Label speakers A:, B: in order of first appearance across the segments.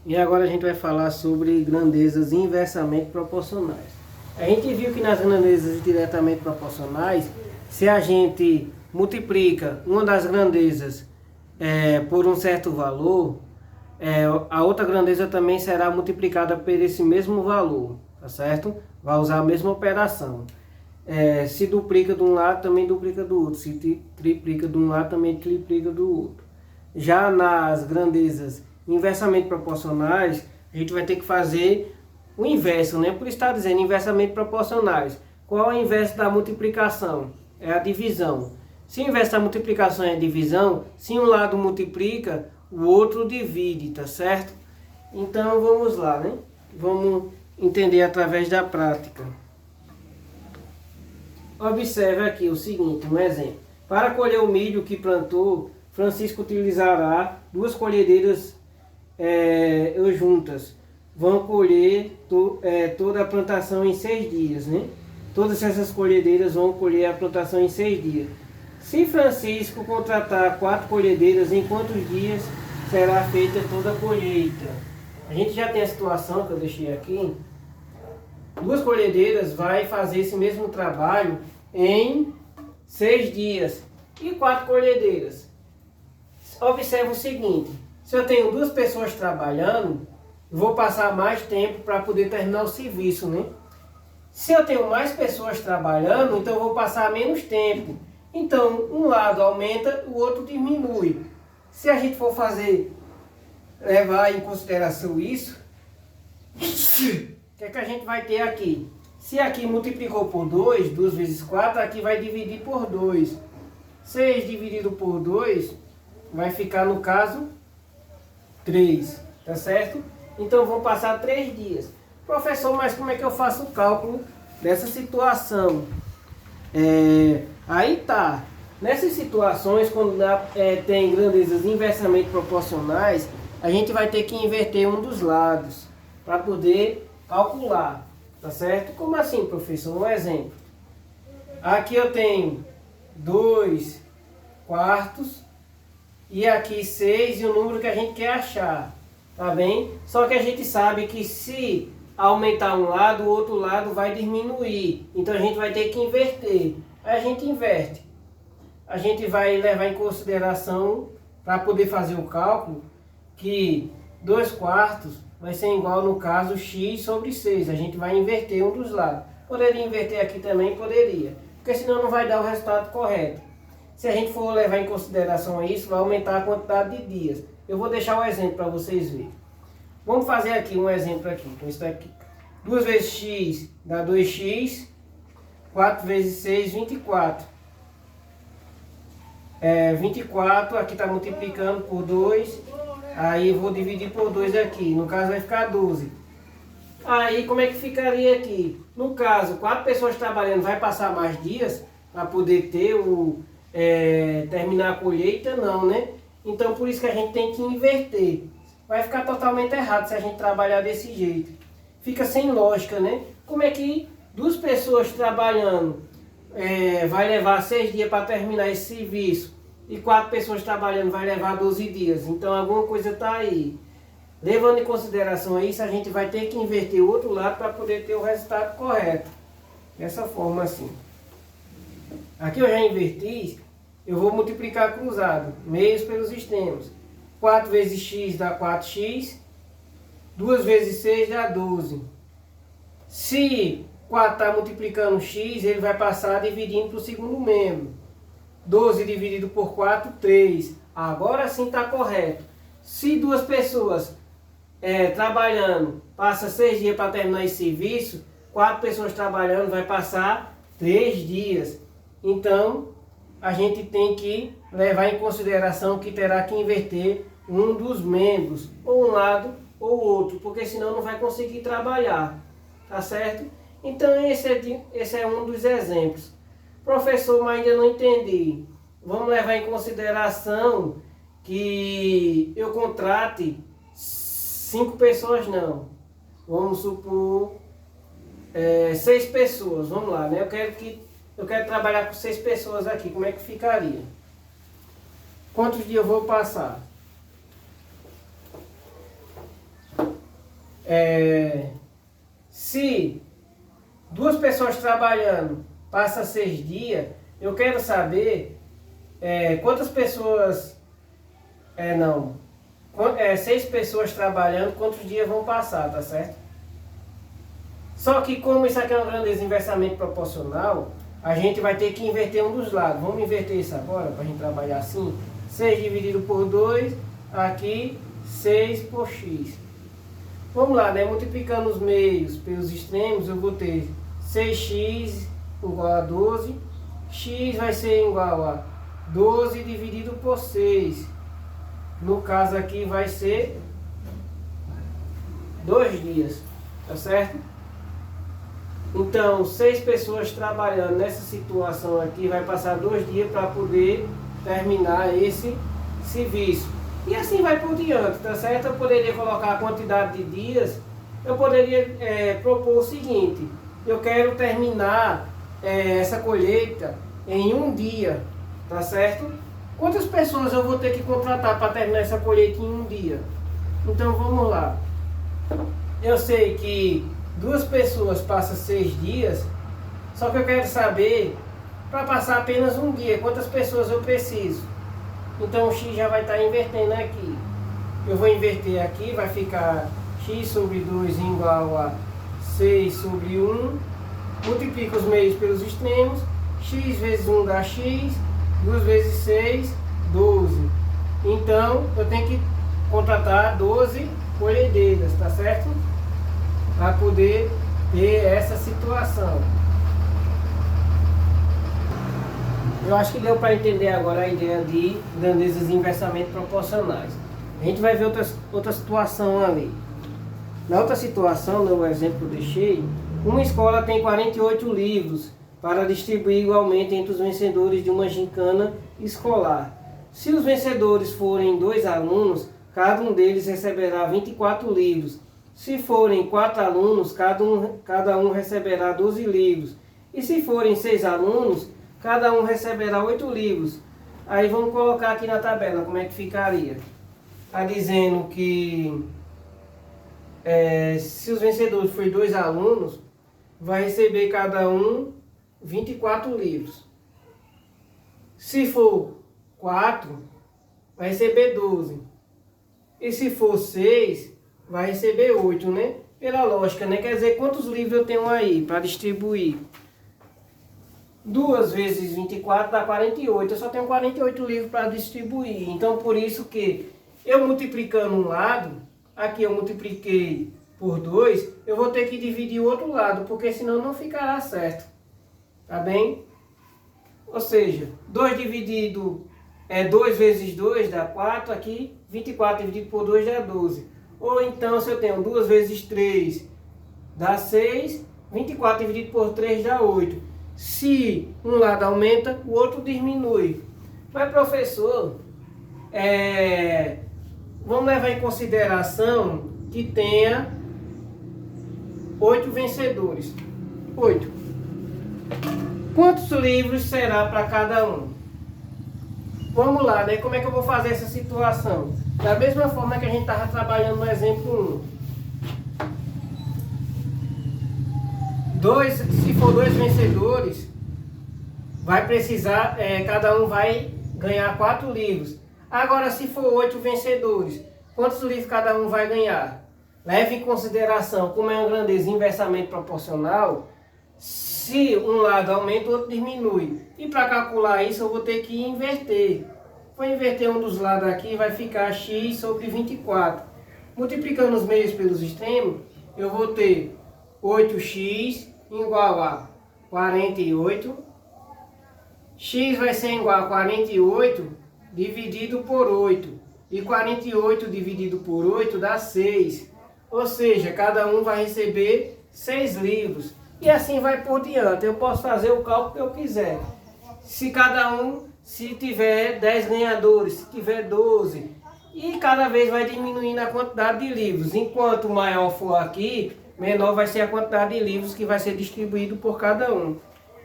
A: E agora a gente vai falar sobre grandezas inversamente proporcionais. A gente viu que nas grandezas diretamente proporcionais, se a gente multiplica uma das grandezas por um certo valor, a outra grandeza também será multiplicada por esse mesmo valor, tá certo? Vai usar a mesma operação. Se duplica de um lado, também duplica do outro. Se triplica de um lado, também triplica do outro. Já nas grandezas inversamente proporcionais, a gente vai ter que fazer o inverso, né? Por estar dizendo inversamente proporcionais. Qual é o inverso da multiplicação? É a divisão. Se o inverso da multiplicação é a divisão, se um lado multiplica, o outro divide, tá certo? Então vamos lá, né? Vamos entender através da prática. Observe aqui o seguinte, um exemplo. Para colher o milho que plantou, Francisco utilizará duas colhedeiras juntas. Vão colher toda a plantação em 6 dias, né? Todas essas colhedeiras vão colher a plantação em 6 dias. Se Francisco contratar 4 colhedeiras, em quantos dias será feita toda a colheita? A gente já tem a situação que eu deixei aqui. 2 colhedeiras vai fazer esse mesmo trabalho em 6 dias. E 4 colhedeiras. Observe o seguinte, se eu tenho 2 pessoas trabalhando, eu vou passar mais tempo para poder terminar o serviço, né? Se eu tenho mais pessoas trabalhando, então eu vou passar menos tempo. Então, um lado aumenta, o outro diminui. Se a gente for levar em consideração isso, o que é que a gente vai ter aqui? Se aqui multiplicou por 2, 2 vezes 4, aqui vai dividir por 2. 6 dividido por 2 vai ficar, no caso, 3, tá certo? Então vão passar 3 dias. Professor, mas como é que eu faço o cálculo dessa situação? Aí tá. Nessas situações, quando tem grandezas inversamente proporcionais, a gente vai ter que inverter um dos lados para poder calcular, tá certo? Como assim, professor? Um exemplo. Aqui eu tenho 2 quartos e aqui 6 e o número que a gente quer achar, tá bem? Só que a gente sabe que se aumentar um lado, o outro lado vai diminuir. Então a gente vai ter que inverter. Aí a gente inverte. A gente vai levar em consideração, para poder fazer o cálculo, que 2 quartos vai ser igual, no caso, x sobre 6. A gente vai inverter um dos lados. Poderia inverter aqui também? Poderia. Porque senão não vai dar o resultado correto. Se a gente for levar em consideração isso, vai aumentar a quantidade de dias. Eu vou deixar o exemplo para vocês verem. Vamos fazer aqui um exemplo aqui. Então isso aqui. 2 vezes x dá 2x. 4 vezes 6, 24. 24, aqui está multiplicando por 2. Aí eu vou dividir por 2 aqui. No caso vai ficar 12. Aí como é que ficaria aqui? No caso, 4 pessoas trabalhando, vai passar mais dias para poder ter terminar a colheita? Não, né? Então por isso que a gente tem que inverter. Vai ficar totalmente errado se a gente trabalhar desse jeito. Fica sem lógica, né? Como é que 2 pessoas trabalhando vai levar 6 dias para terminar esse serviço e 4 pessoas trabalhando vai levar 12 dias? Então alguma coisa está aí. Levando em consideração isso, a gente vai ter que inverter o outro lado para poder ter o resultado correto. Dessa forma assim. Aqui eu já inverti, eu vou multiplicar cruzado, meios pelos extremos. 4 vezes x dá 4x, 2 vezes 6 dá 12. Se 4 está multiplicando x, ele vai passar dividindo para o segundo membro. 12 dividido por 4, 3. Agora sim está correto. Se 2 pessoas trabalhando, passa 6 dias para terminar esse serviço, 4 pessoas trabalhando vai passar 3 dias. Então, a gente tem que levar em consideração que terá que inverter um dos membros, ou um lado ou outro, porque senão não vai conseguir trabalhar, tá certo? Então esse é um dos exemplos. Professor, mas ainda não entendi. Vamos levar em consideração que eu contrate 5 pessoas, não. Vamos supor 6 pessoas, vamos lá, né? Eu quero trabalhar com 6 pessoas aqui, como é que ficaria? Quantos dias eu vou passar? Se duas pessoas trabalhando passa 6 dias, eu quero saber quantas pessoas, 6 pessoas trabalhando, quantos dias vão passar, tá certo? Só que como isso aqui é uma grandeza inversamente proporcional, a gente vai ter que inverter um dos lados. Vamos inverter isso agora, para a gente trabalhar assim. 6 dividido por 2, aqui 6 por x. Vamos lá, né? Multiplicando os meios pelos extremos, eu vou ter 6x igual a 12. X vai ser igual a 12 dividido por 6. No caso aqui vai ser 2 dias, tá certo? Então, 6 pessoas trabalhando nessa situação aqui, vai passar 2 dias para poder terminar esse serviço. E assim vai por diante, tá certo? Eu poderia colocar a quantidade de dias, eu poderia propor o seguinte: eu quero terminar essa colheita em 1 dia, tá certo? Quantas pessoas eu vou ter que contratar para terminar essa colheita em 1 dia? Então vamos lá. Eu sei que 2 pessoas passam 6 dias, só que eu quero saber, para passar apenas 1 dia, quantas pessoas eu preciso. Então o x já vai estar invertendo aqui. Eu vou inverter aqui, vai ficar x sobre 2 igual a 6 sobre 1. Multiplica os meios pelos extremos. X vezes 1 dá x, 2 vezes 6, 12. Então eu tenho que contratar 12 colhedeiras, tá certo? Para poder ter essa situação. Eu acho que deu para entender agora a ideia de grandezas inversamente proporcionais. A gente vai ver outra situação ali. Na outra situação, no exemplo que eu deixei, uma escola tem 48 livros para distribuir igualmente entre os vencedores de uma gincana escolar. Se os vencedores forem 2 alunos, cada um deles receberá 24 livros. Se forem 4 alunos, cada um receberá 12 livros. E se forem 6 alunos, cada um receberá 8 livros. Aí vamos colocar aqui na tabela como é que ficaria. Está dizendo que se os vencedores forem 2 alunos, vai receber cada um 24 livros. Se for 4, vai receber 12. E se for 6, vai receber 8, né? Pela lógica, né? Quer dizer, quantos livros eu tenho aí para distribuir? 2 vezes 24 dá 48. Eu só tenho 48 livros para distribuir. Então, por isso que eu multiplicando um lado, aqui eu multipliquei por 2, eu vou ter que dividir o outro lado, porque senão não ficará certo. Tá bem? Ou seja, 2 dividido 2 vezes 2 dá 4, aqui 24 dividido por 2 dá 12. Ou então, se eu tenho 2 vezes 3 dá 6, 24 dividido por 3 dá 8. Se um lado aumenta, o outro diminui. Mas professor, vamos levar em consideração que tenha 8 vencedores. 8. Quantos livros será para cada um? Vamos lá, né? Como é que eu vou fazer essa situação? Da mesma forma que a gente estava trabalhando no exemplo 1. Se for 2 vencedores, vai precisar, cada um vai ganhar 4 livros. Agora, se for 8 vencedores, quantos livros cada um vai ganhar? Leve em consideração, como é uma grandeza inversamente proporcional, se um lado aumenta, o outro diminui. E para calcular isso, eu vou ter que inverter. Vou inverter um dos lados aqui, vai ficar x sobre 24. Multiplicando os meios pelos extremos, eu vou ter 8x igual a 48. X vai ser igual a 48 dividido por 8. E 48 dividido por 8 dá 6. Ou seja, cada um vai receber 6 livros. E assim vai por diante. Eu posso fazer o cálculo que eu quiser. Se tiver 10 ganhadores, se tiver 12. E cada vez vai diminuindo a quantidade de livros. Enquanto maior for aqui, menor vai ser a quantidade de livros que vai ser distribuído por cada um.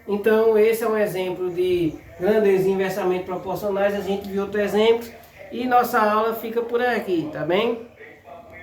A: Então esse é um exemplo de grandezas inversamente proporcionais. A gente viu outros exemplos e nossa aula fica por aqui, tá bem?